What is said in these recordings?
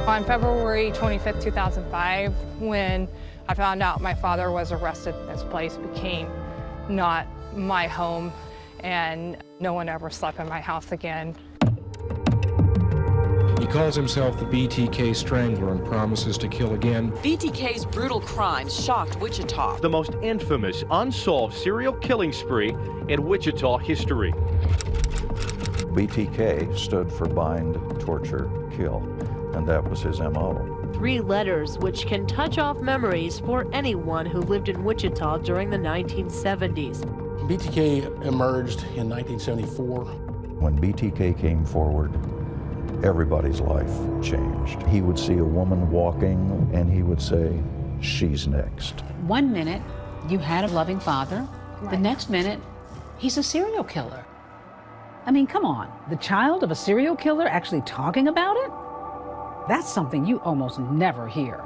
On February 25th, 2005, when I found out my father was arrested, this place became not my home, and no one ever slept in my house again. He calls himself the BTK Strangler and promises to kill again. BTK's brutal crimes shocked Wichita. The most infamous unsolved serial killing spree in Wichita history. BTK stood for bind, torture, kill, and that was his MO. 3 letters which can touch off memories for anyone who lived in Wichita during the 1970s. BTK emerged in 1974. When BTK came forward, everybody's life changed. He would see a woman walking and he would say, "She's next." One minute, you had a loving father. The next minute, he's a serial killer. I mean, come on. The child of a serial killer actually talking about it? That's something you almost never hear.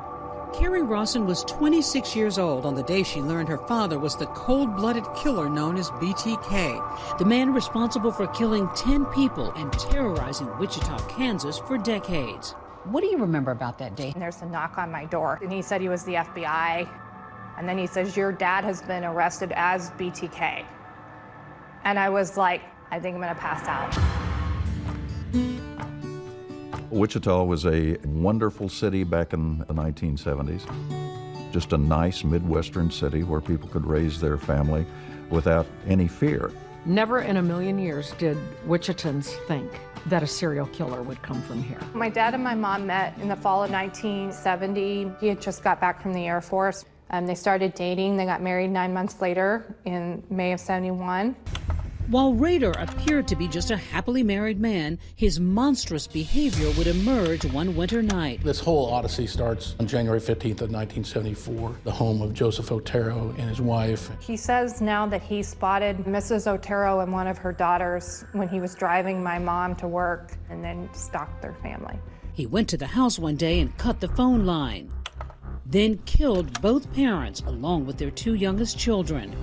Carrie Rawson was 26 years old on the day she learned her father was the cold-blooded killer known as BTK, the man responsible for killing 10 people and terrorizing Wichita, Kansas for decades. What do you remember about that day? And there's a knock on my door, and he said he was the FBI. And then he says, "Your dad has been arrested as BTK." And I was like, I think I'm gonna pass out. Wichita was a wonderful city back in the 1970s. Just a nice Midwestern city where people could raise their family without any fear. Never in a million years did Wichitans think that a serial killer would come from here. My dad and my mom met in the fall of 1970. He had just got back from the Air Force. They started dating. They got married 9 months later in May of '71. While Rader appeared to be just a happily married man, his monstrous behavior would emerge one winter night. This whole odyssey starts on January 15th of 1974, the home of Joseph Otero and his wife. He says now that he spotted Mrs. Otero and one of her daughters when he was driving my mom to work and then stalked their family. He went to the house one day and cut the phone line, then killed both parents along with their 2 youngest children.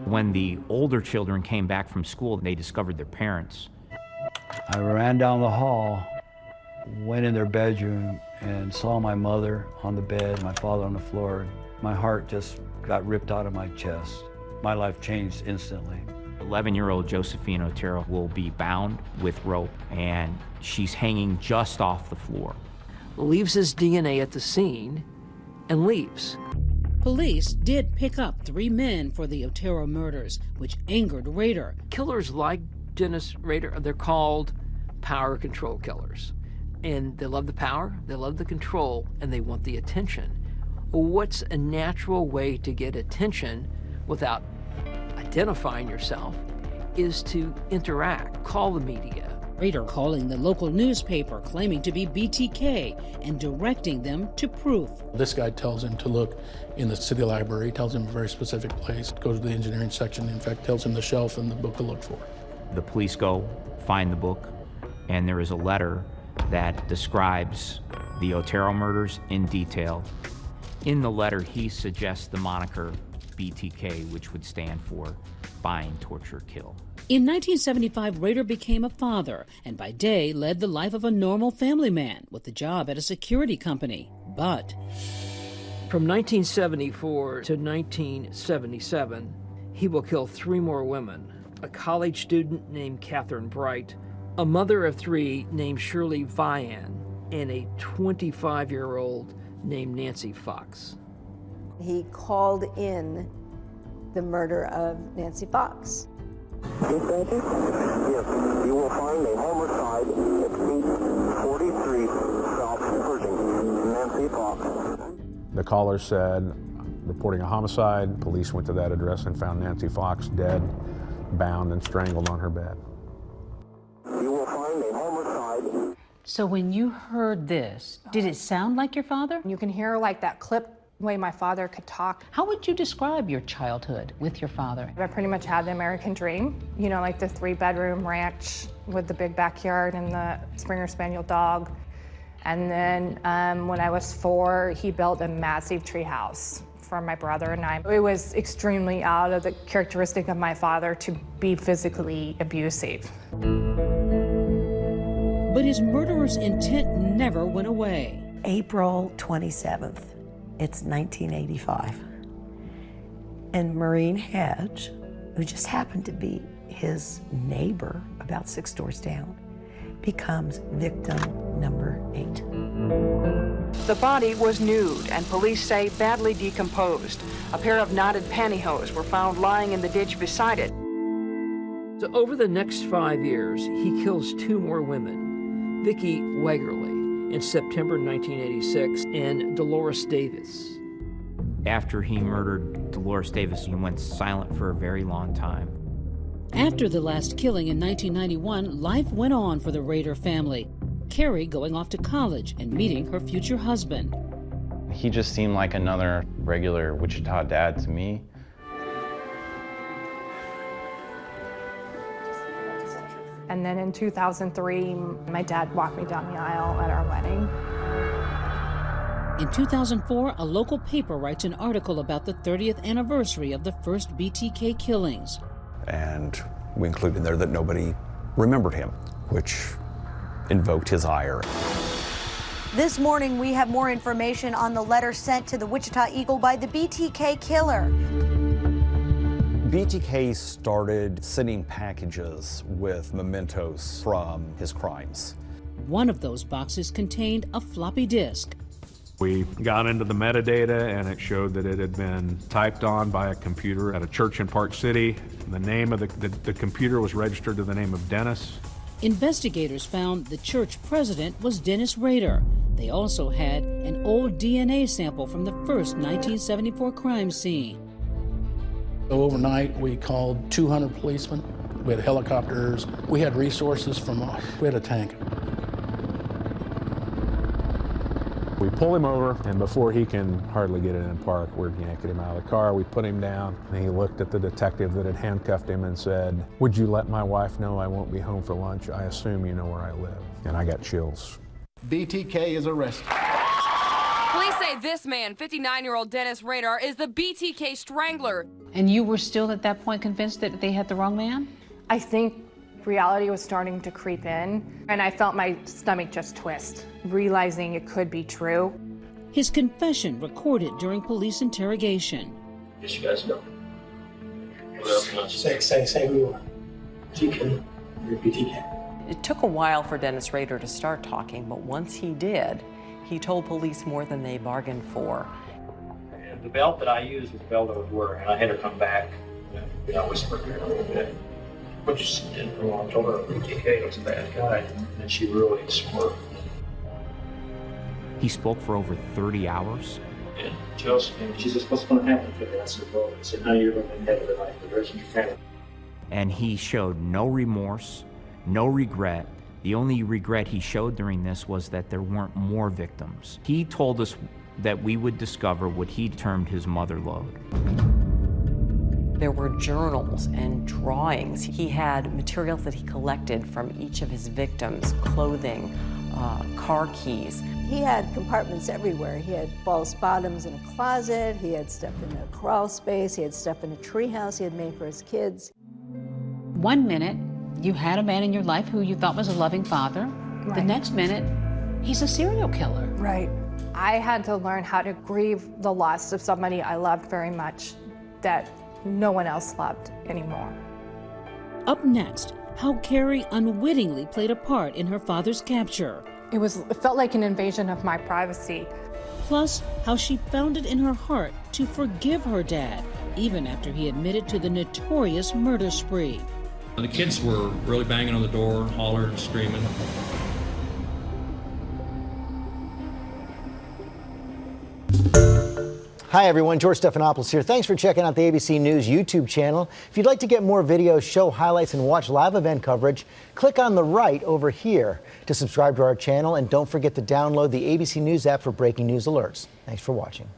When the older children came back from school, they discovered their parents. I ran down the hall, went in their bedroom, and saw my mother on the bed, my father on the floor. My heart just got ripped out of my chest. My life changed instantly. 11-year-old Josephine Otero will be bound with rope, and she's hanging just off the floor. Leaves his DNA at the scene and leaves. Police did pick up 3 men for the Otero murders, which angered Rader. Killers like Dennis Rader, they're called power control killers. And they love the power, they love the control, and they want the attention. What's a natural way to get attention without identifying yourself is to interact, call the media. Rader calling the local newspaper, claiming to be BTK, and directing them to proof. This guy tells him to look in the city library, tells him a very specific place, goes to the engineering section, in fact tells him the shelf and the book to look for. The police go, find the book, and there is a letter that describes the Otero murders in detail. In the letter, he suggests the moniker BTK, which would stand for bind, torture, kill. In 1975, Rader became a father, and by day led the life of a normal family man with a job at a security company. But from 1974 to 1977, he will kill 3 more women. A college student named Catherine Bright, a mother of 3 named Shirley Vian, and a 25-year-old named Nancy Fox. He called in the murder of Nancy Fox. Yes, you will find a homicide at 843 South Pershing, Nancy Fox. The caller said, reporting a homicide. Police went to that address and found Nancy Fox dead, bound and strangled on her bed. You will find a homicide. So when you heard this, did it sound like your father? You can hear like that clip way my father could talk. How would you describe your childhood with your father? I pretty much had the American dream, you know, like the 3-bedroom ranch with the big backyard and the Springer Spaniel dog. And then when I was 4, he built a massive tree house for my brother and I. It was extremely out of the characteristic of my father to be physically abusive. But his murderous intent never went away. April 27th, it's 1985. And Maureen Hedge, who just happened to be his neighbor about 6 doors down, becomes victim number 8. The body was nude and police say badly decomposed. A pair of knotted pantyhose were found lying in the ditch beside it. So over the next 5 years, he kills 2 more women, Vicki Wegerle in September 1986 and Dolores Davis. After he murdered Dolores Davis, he went silent for a very long time. After the last killing in 1991, life went on for the Rader family. Carrie going off to college and meeting her future husband. He just seemed like another regular Wichita dad to me. And then in 2003, my dad walked me down the aisle at our wedding. In 2004, a local paper writes an article about the 30th anniversary of the first BTK killings. And we included in there that nobody remembered him, which invoked his ire. This morning, we have more information on the letter sent to the Wichita Eagle by the BTK killer. BTK started sending packages with mementos from his crimes. One of those boxes contained a floppy disk. We got into the metadata and it showed that it had been typed on by a computer at a church in Park City. The name of the computer was registered to the name of Dennis. Investigators found the church president was Dennis Rader. They also had an old DNA sample from the first 1974 crime scene. Overnight, we called 200 policemen. We had helicopters. We had resources we had a tank. We pull him over, and before he can hardly get in park, we're yanking him out of the car. We put him down, and he looked at the detective that had handcuffed him and said, "Would you let my wife know I won't be home for lunch? I assume you know where I live." And I got chills. BTK is arrested. Police say this man, 59-year-old Dennis Rader, is the BTK strangler. And you were still at that point convinced that they had the wrong man? I think reality was starting to creep in, and I felt my stomach just twist, realizing it could be true. His confession recorded during police interrogation. Yes, you guys know. What else can I say? Say who you are. BTK. You're BTK. It took a while for Dennis Rader to start talking, but once he did, he told police more than they bargained for. And the belt that I used was the belt I was wearing, and I had her come back. And I whispered her a little bit. But just didn't know. I told her BTK was a bad guy, and she really smirked. He spoke for over 30 hours. And she says, "What's going to happen to you?" I said, "Well, I said, now you're going to have the life for the rest of your family." And he showed no remorse, no regret. The only regret he showed during this was that there weren't more victims. He told us that we would discover what he termed his mother lode. There were journals and drawings. He had materials that he collected from each of his victims, clothing, car keys. He had compartments everywhere. He had false bottoms in a closet, he had stuff in a crawl space, he had stuff in a treehouse he had made for his kids. 1 minute, you had a man in your life who you thought was a loving father. Right. The next minute, he's a serial killer. Right. I had to learn how to grieve the loss of somebody I loved very much that no one else loved anymore. Up next, how Carrie unwittingly played a part in her father's capture. It felt like an invasion of my privacy. Plus, how she found it in her heart to forgive her dad, even after he admitted to the notorious murder spree. The kids were really banging on the door, hollering and screaming. Hi everyone, George Stephanopoulos here. Thanks for checking out the ABC News YouTube channel. If you'd like to get more videos, show highlights, and watch live event coverage, click on the right over here to subscribe to our channel, and don't forget to download the ABC News app for breaking news alerts. Thanks for watching.